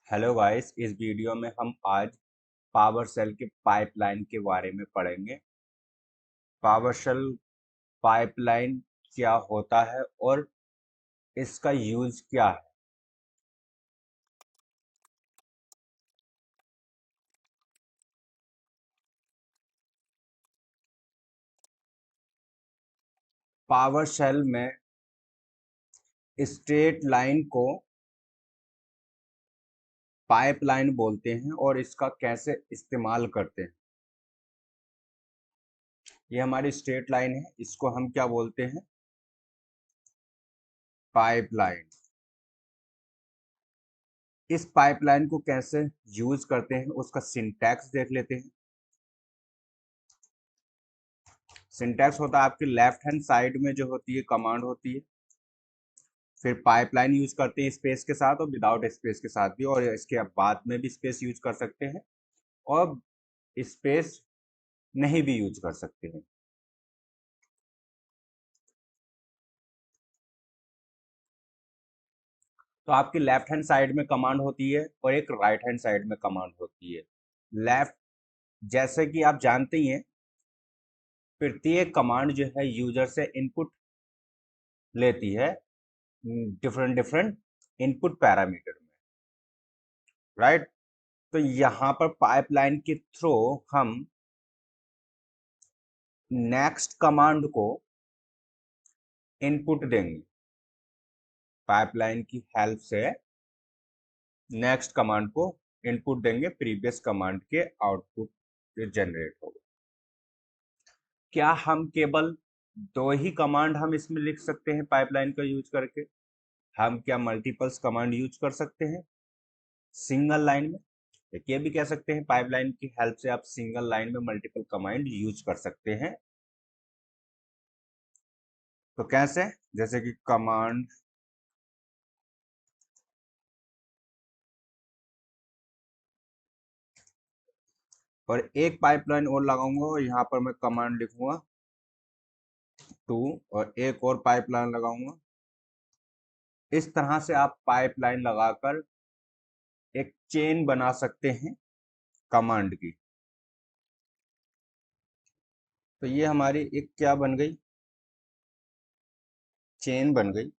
Hello guys, इस video में हम आज पावर सेल के पाइपलाइन के बारे में पढ़ेंगे। पावर सेल पाइपलाइन क्या होता है और इसका यूज क्या है। पावर सेल में स्ट्रेट लाइन को पाइपलाइन बोलते हैं और इसका कैसे इस्तेमाल करते हैं। ये हमारी स्ट्रेट लाइन है, इसको हम क्या बोलते हैं? पाइपलाइन। इस पाइपलाइन को कैसे यूज करते हैं उसका सिंटैक्स देख लेते हैं। सिंटैक्स होता है आपके लेफ्ट हैंड साइड में जो होती है कमांड होती है। फिर पाइपलाइन यूज करते हैं स्पेस के साथ और विदाउट स्पेस के साथ भी, और इसके बाद में भी स्पेस यूज कर सकते हैं और स्पेस नहीं भी यूज कर सकते हैं। तो आपकी लेफ्ट हैंड साइड में कमांड होती है और एक राइट हैंड साइड में कमांड होती है। लेफ्ट, जैसे कि आप जानते ही हैं, प्रत्येक कमांड जो है यूजर से इनपुट लेती है डिफरेंट डिफरेंट इनपुट पैरामीटर में, राइट। तो यहाँ पर पाइपलाइन के थ्रू हम नेक्स्ट कमांड को इनपुट देंगे। पाइपलाइन की हेल्प से नेक्स्ट कमांड को इनपुट देंगे, प्रीवियस कमांड के आउटपुट जो जनरेट होगा। क्या हम केवल दो ही कमांड हम इसमें लिख सकते हैं पाइपलाइन का यूज करके? हम क्या मल्टीपल्स कमांड यूज कर सकते हैं सिंगल लाइन में? ये भी कह सकते हैं पाइपलाइन की हेल्प से आप सिंगल लाइन में मल्टीपल कमांड यूज कर सकते हैं। तो कैसे? जैसे कि कमांड और एक पाइपलाइन और लगाऊंगा और यहाँ पर मैं कमांड लिखूंगा 2 और एक और पाइपलाइन लगाऊंगा। इस तरह से आप पाइपलाइन लगाकर एक चेन बना सकते हैं कमांड की। तो ये हमारी एक क्या बन गई? चेन बन गई,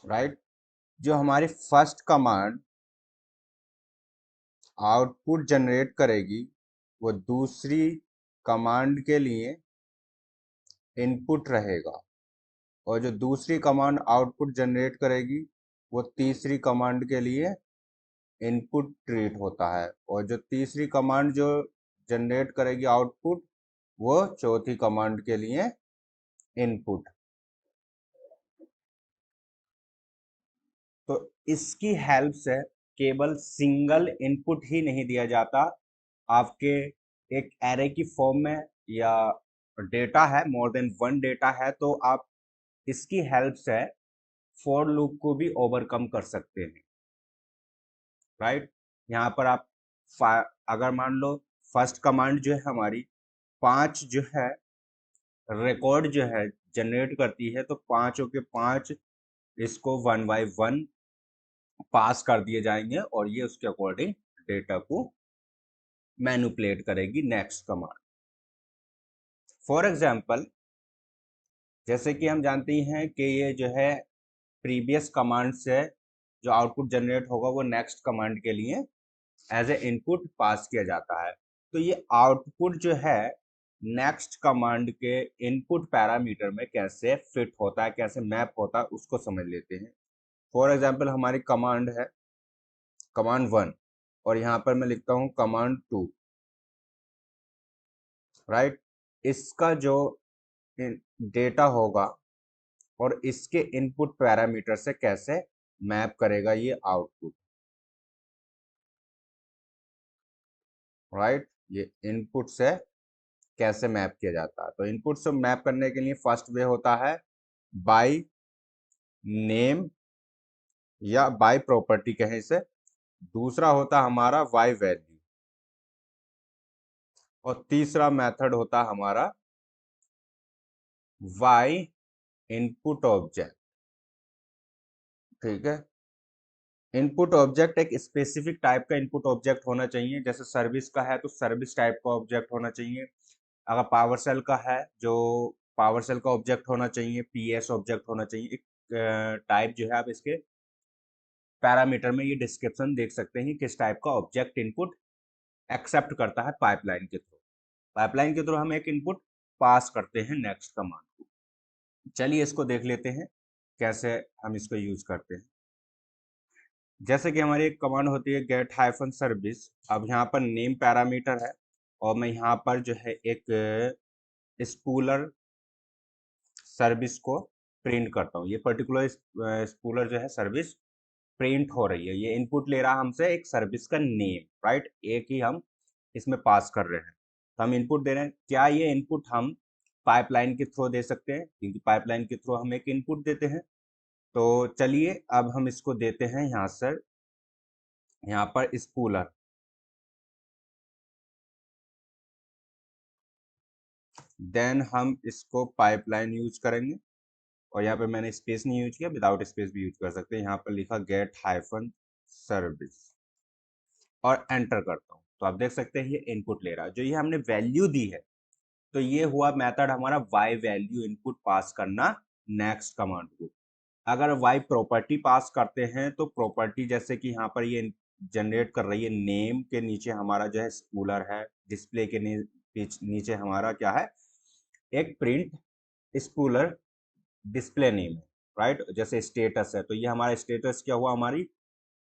राइट। जो हमारी फर्स्ट कमांड आउटपुट जनरेट करेगी वो दूसरी कमांड के लिए इनपुट रहेगा, और जो दूसरी कमांड आउटपुट जनरेट करेगी वो तीसरी कमांड के लिए इनपुट ट्रीट होता है, और जो तीसरी कमांड जो जनरेट करेगी आउटपुट वो चौथी कमांड के लिए इनपुट। तो इसकी हेल्प से केवल सिंगल इनपुट ही नहीं दिया जाता आपके एक एरे की फॉर्म में, या डेटा है मोर देन वन डेटा है तो आप इसकी हेल्प से फॉर लूप को भी ओवरकम कर सकते हैं, राइट। यहाँ पर आप अगर मान लो फर्स्ट कमांड जो है हमारी 5 जो है रिकॉर्ड जो है जनरेट करती है, तो पांचों के पांच इसको वन बाय वन पास कर दिए जाएंगे और ये उसके अकॉर्डिंग डेटा को मैनिपुलेट करेगी नेक्स्ट कमांड। फॉर एग्जांपल, जैसे कि हम जानते ही हैं कि ये जो है प्रीवियस कमांड से जो आउटपुट जनरेट होगा वो नेक्स्ट कमांड के लिए एज ए इनपुट पास किया जाता है। तो ये आउटपुट जो है नेक्स्ट कमांड के इनपुट पैरामीटर में कैसे फिट होता है, कैसे मैप होता है, उसको समझ लेते हैं। फॉर एग्जांपल, हमारी कमांड है कमांड 1 और यहाँ पर मैं लिखता हूँ कमांड 2, राइट। इसका जो डेटा होगा और इसके इनपुट पैरामीटर से कैसे मैप करेगा ये आउटपुट, राइट। ये इनपुट से कैसे मैप किया जाता है? तो इनपुट से मैप करने के लिए फर्स्ट वे होता है बाय नेम या बाय प्रॉपर्टी कहें इसे। दूसरा होता हमारा वाई वैल्यू, और तीसरा मेथड होता हमारा वाई इनपुट ऑब्जेक्ट, ठीक है। इनपुट ऑब्जेक्ट एक स्पेसिफिक टाइप का इनपुट ऑब्जेक्ट होना चाहिए, जैसे सर्विस का है तो सर्विस टाइप का ऑब्जेक्ट होना चाहिए। अगर पावर सेल का है जो पावर सेल का ऑब्जेक्ट होना चाहिए, पीएस ऑब्जेक्ट होना चाहिए। एक टाइप जो है आप इसके पैरामीटर में ये डिस्क्रिप्शन देख सकते हैं किस टाइप का ऑब्जेक्ट इनपुट एक्सेप्ट करता है पाइपलाइन के थ्रू। पाइपलाइन के थ्रू हम एक इनपुट पास करते हैं नेक्स्ट कमांड को। चलिए इसको देख लेते हैं कैसे हम इसको यूज करते हैं। जैसे कि हमारी एक कमांड होती है गेट हाइफन सर्विस। अब यहाँ पर नेम पैरामीटर है और मैं यहाँ पर जो है एक स्पूलर सर्विस को प्रिंट करता हूँ। ये पर्टिकुलर स्पूलर जो है सर्विस प्रिंट हो रही है, ये इनपुट ले रहा है हमसे एक सर्विस का नेम, राइट। एक ही हम इसमें पास कर रहे हैं, तो हम इनपुट दे रहे हैं। क्या ये इनपुट हम पाइपलाइन के थ्रू दे सकते हैं, क्योंकि पाइपलाइन के थ्रू हम एक इनपुट देते हैं। तो चलिए अब हम इसको देते हैं यहाँ सर, यहाँ पर स्पूलर। देन हम इसको पाइपलाइन यूज करेंगे और यहाँ पे मैंने स्पेस नहीं यूज किया, विदाउट स्पेस भी यूज कर सकते हैं। यहाँ पर लिखा गेट हाइफन सर्विस और एंटर करता हूँ, तो आप देख सकते हैं ये इनपुट ले रहा है। जो ये हमने वैल्यू दी है, तो ये हुआ मेथड हमारा वाई वैल्यू इनपुट पास करना नेक्स्ट कमांड को। अगर वाई प्रॉपर्टी पास करते हैं तो प्रॉपर्टी जैसे कि यहाँ पर ये जनरेट कर रही है नेम के नीचे हमारा जो है स्पूलर है, डिस्प्ले के नीचे हमारा क्या है एक प्रिंट स्पूलर डिस्प्ले नेम है, राइट। जैसे स्टेटस है तो ये हमारा स्टेटस क्या हुआ, हमारी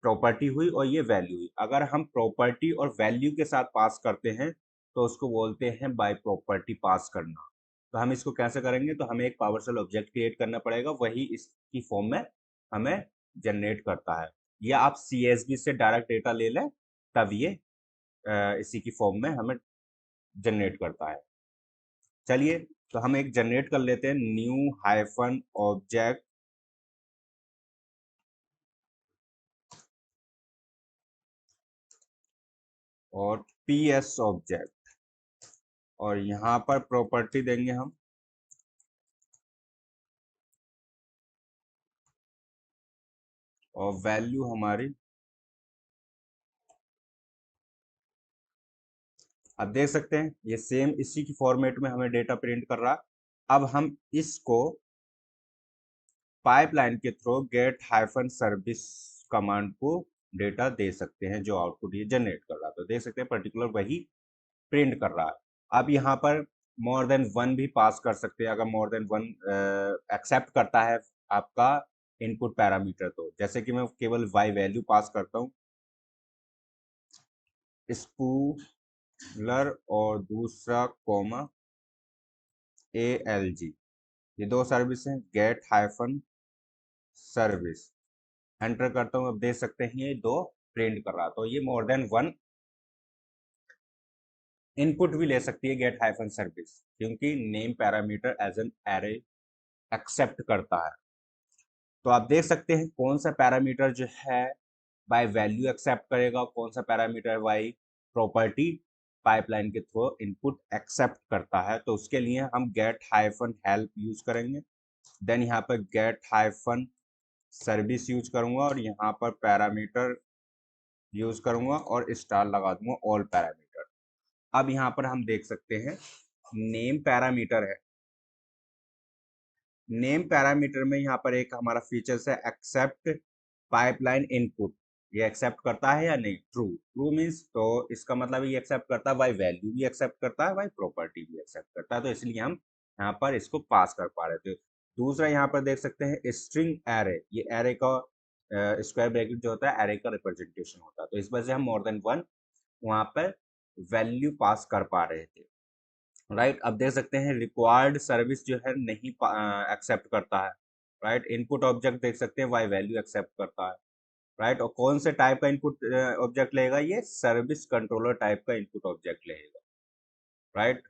प्रॉपर्टी हुई और ये वैल्यू हुई। अगर हम प्रॉपर्टी और वैल्यू के साथ पास करते हैं तो उसको बोलते हैं बाय प्रॉपर्टी पास करना। तो हम इसको कैसे करेंगे, तो हमें एक पावर सेल ऑब्जेक्ट क्रिएट करना पड़ेगा, वही इसकी फॉर्म में हमें जनरेट करता है। या आप CSV से डायरेक्ट डेटा ले लें, तब ये इसी की फॉर्म में हमें जनरेट करता है। चलिए तो हम एक जनरेट कर लेते हैं, न्यू हाइफन ऑब्जेक्ट और PS ऑब्जेक्ट, और यहाँ पर प्रॉपर्टी देंगे हम और वैल्यू हमारी। आप देख सकते हैं ये सेम इसी की फॉर्मेट में हमें डेटा प्रिंट कर रहा है। अब हम इसको पाइपलाइन के through get hyphen service command को डेटा दे सकते हैं, जो आउटपुट ये जनरेट कर रहा है। तो देख सकते हैं पर्टिकुलर वही प्रिंट कर रहा है। अब यहाँ पर मोर देन वन भी पास कर सकते हैं, अगर मोर देन वन एक्सेप्ट करता है आपका इनपुट पैरामीटर। तो जैसे कि मैं केवल वाई वैल्यू पास करता हूँ, स्पूलर और दूसरा कॉमा ALG, ये दो सर्विस हैं, गेट हाइफन सर्विस एंटर करता हूँ। अब देख सकते हैं ये दो प्रिंट कर रहा, तो ये मोर देन वन इनपुट भी ले सकती है गेट हाइफन सर्विस, क्योंकि name parameter as an array accept करता है। तो आप देख सकते हैं कौन सा पैरामीटर जो है बाय वैल्यू एक्सेप्ट करेगा, कौन सा पैरामीटर बाय प्रॉपर्टी पाइपलाइन के थ्रू इनपुट एक्सेप्ट करता है। तो उसके लिए हम गेट हाइफन हेल्प यूज करेंगे, देन यहाँ पर गेट हाइफन सर्विस यूज करूंगा और यहाँ पर पैरामीटर यूज करूंगा और स्टार लगा दूंगा ऑल पैरामीटर। अब यहाँ पर हम देख सकते हैं नेम पैरामीटर है। नेम पैरामीटर में यहाँ पर एक हमारा फीचर्स है एक्सेप्ट पाइपलाइन इनपुट। ये एक्सेप्ट करता है या नहीं, ट्रू। ट्रू मीन्स तो इसका मतलब ये एक्सेप्ट करता है, बाई वैल्यू भी एक्सेप्ट करता है, बाई प्रॉपर्टी भी एक्सेप्ट करता है। तो इसलिए हम यहाँ पर इसको पास कर पा रहे थे। दूसरा यहाँ पर देख सकते हैं स्ट्रिंग एरे, ये एरे का स्क्वायर ब्रैकेट जो होता है एरे का रिप्रेजेंटेशन होता है। तो इस वजह से हम मोर देन वन वहाँ पर वैल्यू पास कर पा रहे थे, राइट। अब देख सकते हैं रिक्वायर्ड सर्विस जो है नहीं एक्सेप्ट करता है, राइट। इनपुट ऑब्जेक्ट देख सकते हैं वाई वैल्यू एक्सेप्ट करता है, राइट। और कौन से टाइप का इनपुट ऑब्जेक्ट लेगा, ये सर्विस कंट्रोलर टाइप का इनपुट ऑब्जेक्ट लेगा, राइट।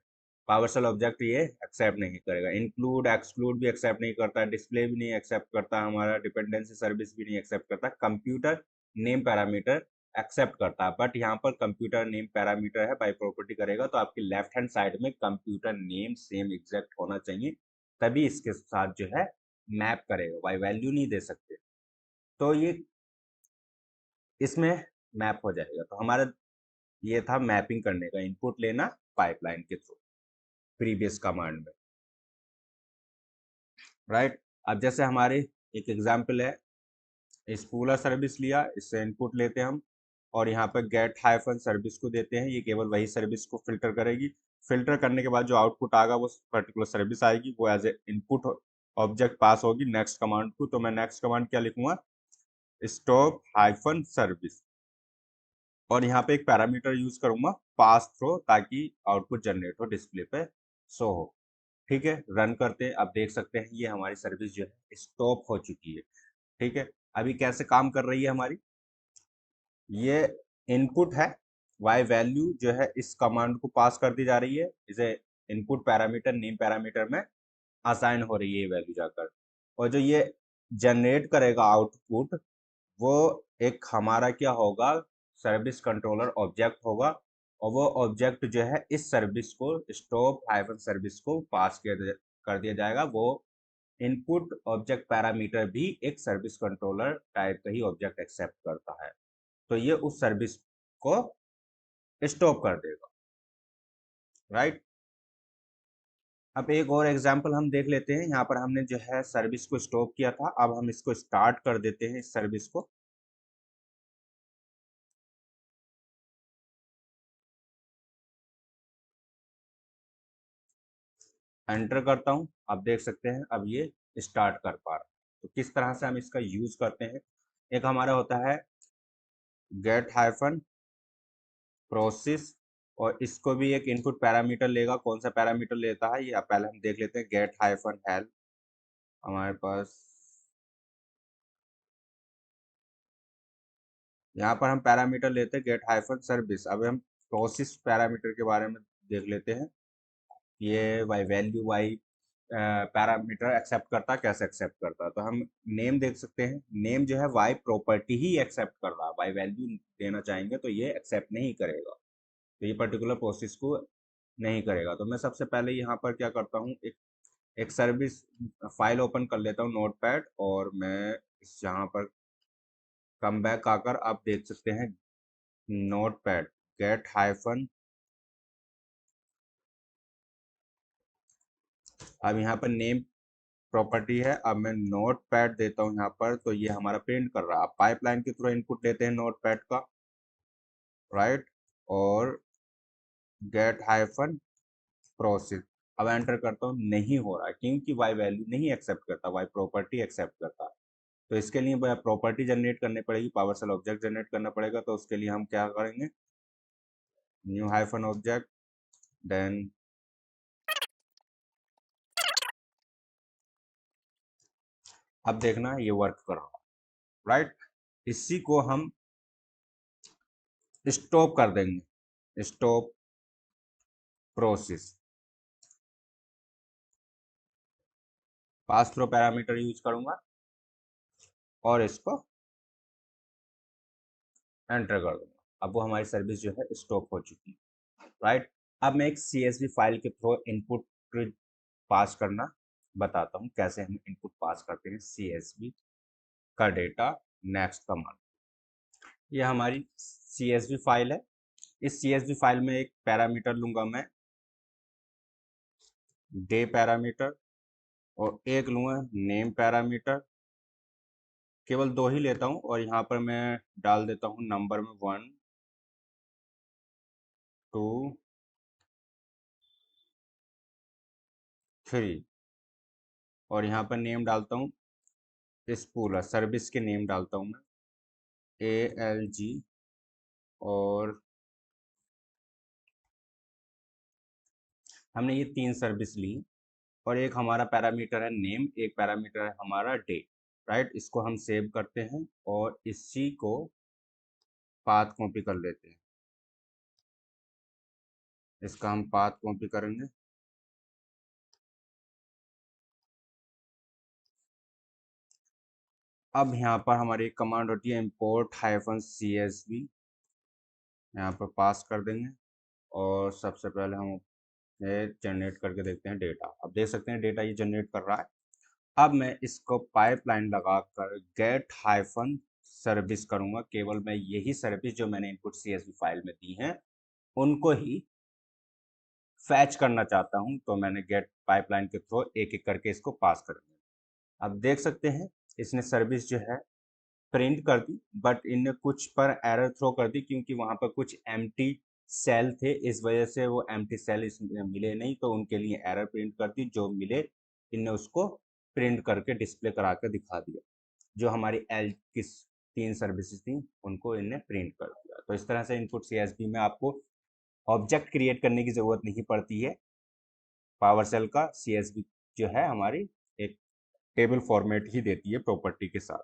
पावर सेल ऑब्जेक्ट ये एक्सेप्ट नहीं करेगा, इंक्लूड एक्सक्लूड भी एक्सेप्ट नहीं करता, डिस्प्ले भी नहीं एक्सेप्ट करता, हमारा डिपेंडेंसी सर्विस भी नहीं एक्सेप्ट करता। कंप्यूटर नेम पैरामीटर एक्सेप्ट करता है, बट यहाँ पर कंप्यूटर नेम पैरामीटर है बाय प्रॉपर्टी करेगा, तो आपकी लेफ्ट हैंड साइड में कंप्यूटर नेम सेम एग्जैक्ट होना चाहिए, तभी इसके साथ जो है मैप करेगा, वाई वैल्यू नहीं दे सकते। तो ये इसमें मैप हो जाएगा। तो हमारा ये था मैपिंग करने का, इनपुट लेना पाइपलाइन के थ्रू प्रीवियस कमांड में, राइट। अब जैसे हमारे एक एग्जांपल है, स्पूलर सर्विस लिया, इससे इनपुट लेते हैं हम और यहाँ पर गेट हाइफन सर्विस को देते हैं। ये केवल वही सर्विस को फिल्टर करेगी। फिल्टर करने के बाद जो आउटपुट आएगा वो पर्टिकुलर सर्विस आएगी, वो एज ए इनपुट ऑब्जेक्ट पास होगी नेक्स्ट कमांड को। तो मैं नेक्स्ट कमांड क्या लिखूंगा, स्टॉप हाइफन सर्विस, और यहाँ पे एक पैरामीटर यूज करूंगा पास थ्रो, ताकि आउटपुट जनरेट हो डिस्प्ले पे शो हो। ठीक है, रन करते हैं। अब देख सकते हैं ये हमारी सर्विस जो है स्टॉप हो चुकी है। ठीक है, अभी कैसे काम कर रही है हमारी, ये इनपुट है, वाई वैल्यू जो है इस कमांड को पास कर दी जा रही है, इसे इनपुट पैरामीटर नेम पैरामीटर में असाइन हो रही है ये वैल्यू जाकर, और जो ये जनरेट करेगा आउटपुट, वो एक हमारा क्या होगा, सर्विस कंट्रोलर ऑब्जेक्ट होगा, और वो ऑब्जेक्ट जो है इस सर्विस को स्टॉप हाइफन सर्विस को पास कर दिया जाएगा। वो इनपुट ऑब्जेक्ट पैरामीटर भी एक सर्विस कंट्रोलर टाइप का ही ऑब्जेक्ट एक्सेप्ट करता है, तो ये उस सर्विस को स्टॉप कर देगा, राइट। अब एक और एग्जांपल हम देख लेते हैं। यहाँ पर हमने जो है सर्विस को स्टॉप किया था, अब हम इसको स्टार्ट कर देते हैं इस सर्विस को। एंटर करता हूँ, आप देख सकते हैं अब ये स्टार्ट कर पा रहा है। तो किस तरह से हम इसका यूज करते हैं, एक हमारा होता है गेट हाइफन प्रोसेस, और इसको भी एक इनपुट पैरामीटर लेगा। कौन सा पैरामीटर लेता है ये पहले हम देख लेते हैं। गेट हाइफन हेल्प, हमारे पास यहाँ पर हम पैरामीटर लेते हैं गेट हाइफन सर्विस। अब हम प्रोसेस पैरामीटर के बारे में देख लेते हैं। ये by value by parameter accept करता है, कैसे एक्सेप्ट करता है, तो हम नेम देख सकते हैं। नेम जो है वाई प्रॉपर्टी ही एक्सेप्ट कर रहा है, वाई वैल्यू देना चाहेंगे तो ये एक्सेप्ट नहीं करेगा, तो ये पर्टिकुलर प्रोसेस को नहीं करेगा। तो मैं सबसे पहले यहाँ पर क्या करता हूँ, एक सर्विस फाइल ओपन कर लेता हूँ नोटपैड, और मैं इस यहाँ पर कम बैक आकर आप देख सकते हैं नोटपैड गेट हाइफन, अब यहाँ पर नेम प्रॉपर्टी है। अब मैं नोट पैड देता हूँ यहाँ पर, तो ये हमारा प्रिंट कर रहा है। आप पाइपलाइन के थ्रू इनपुट लेते हैं नोट पैड का, राइट, और गेट हाइफन प्रोसेस, अब एंटर करता हूँ, नहीं हो रहा है क्योंकि वाई वैल्यू नहीं एक्सेप्ट करता, वाई प्रॉपर्टी एक्सेप्ट करता है। तो इसके लिए प्रॉपर्टी जनरेट करनी पड़ेगी, पावरशेल ऑब्जेक्ट जनरेट करना पड़ेगा। तो उसके लिए हम क्या करेंगे, न्यू हाइफन ऑब्जेक्ट, देन अब देखना ये वर्क कर रहा है, राइट। इसी को हम स्टॉप कर देंगे, stop process, pass through parameter use करूंगा और इसको एंटर कर दूंगा। अब वो हमारी सर्विस जो है स्टॉप हो चुकी है, राइट। अब मैं एक CSV फाइल के थ्रू इनपुट पास करना बताता हूँ, कैसे हम इनपुट पास करते हैं CSV का डेटा नेक्स्ट कमांड। ये हमारी CSV फाइल है। इस CSV फाइल में एक पैरामीटर लूंगा मैं, डे पैरामीटर, और एक लूंगा नेम पैरामीटर। केवल दो ही लेता हूँ, और यहाँ पर मैं डाल देता हूँ नंबर में 1 2 3, और यहाँ पर नेम डालता हूँ स्पूलर सर्विस के नेम डालता हूँ मैं ALG, और हमने ये 3 सर्विस ली, और एक हमारा पैरामीटर है नेम, एक पैरामीटर है हमारा डे, राइट। इसको हम सेव करते हैं और इसी को पाथ कॉपी कर लेते हैं। इसका हम पाथ कॉपी करेंगे, अब यहाँ पर हमारी एक कमांड होती है import -csv, यहाँ पर पास कर देंगे। और सबसे पहले हम ये जनरेट करके देखते हैं डेटा। अब देख सकते हैं डेटा ये जनरेट कर रहा है। अब मैं इसको पाइपलाइन लगाकर गेट हाइफन सर्विस करूंगा। केवल मैं यही सर्विस जो मैंने इनपुट सीएसवी फाइल में दी है उनको ही फैच करना चाहता हूं, तो मैंने गेट पाइपलाइन के थ्रू एक एक करके इसको पास कर दिया। अब देख सकते हैं इसने सर्विस जो है प्रिंट कर दी, बट इनने कुछ पर एरर थ्रो कर दी क्योंकि वहां पर कुछ एम्प्टी सेल थे, इस वजह से वो एम्प्टी सेल इसमें मिले नहीं, तो उनके लिए एरर प्रिंट कर दी। जो मिले इनने उसको प्रिंट करके डिस्प्ले करा कर दिखा दिया। जो हमारी एल की 3 सर्विसेज थी उनको इनने प्रिंट कर दिया। तो इस तरह से इनपुट सीएसवी में आपको ऑब्जेक्ट क्रिएट करने की जरूरत नहीं पड़ती है। पावर सेल का सीएसवी जो है हमारी एक टेबल फॉर्मेट ही देती है प्रॉपर्टी के साथ।